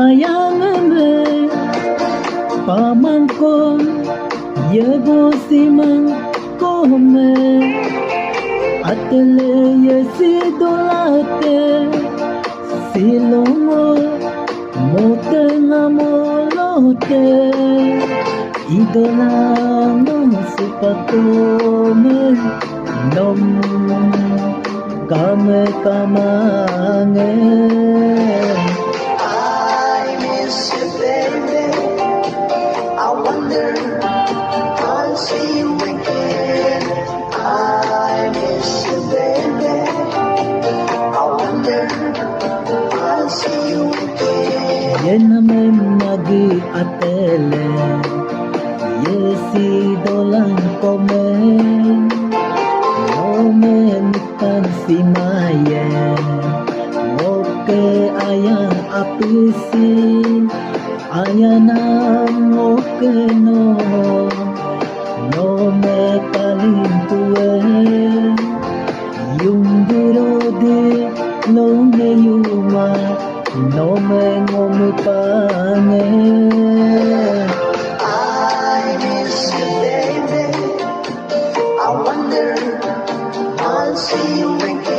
sayangame pamangkon yego simang kome atele yesi dolate silomo mote namolote idola no sipatome nom kame kamange. I miss you, baby. I wonder I'll see you again. I miss you, baby. I wonder I'll see you again. Yename magi atele yesi dolan kome nomen si maye moke ayang apisi ayana moke no me kalintue yung durode no me yuma no me ngome pange. I miss you, baby. I wonder I'll see you again.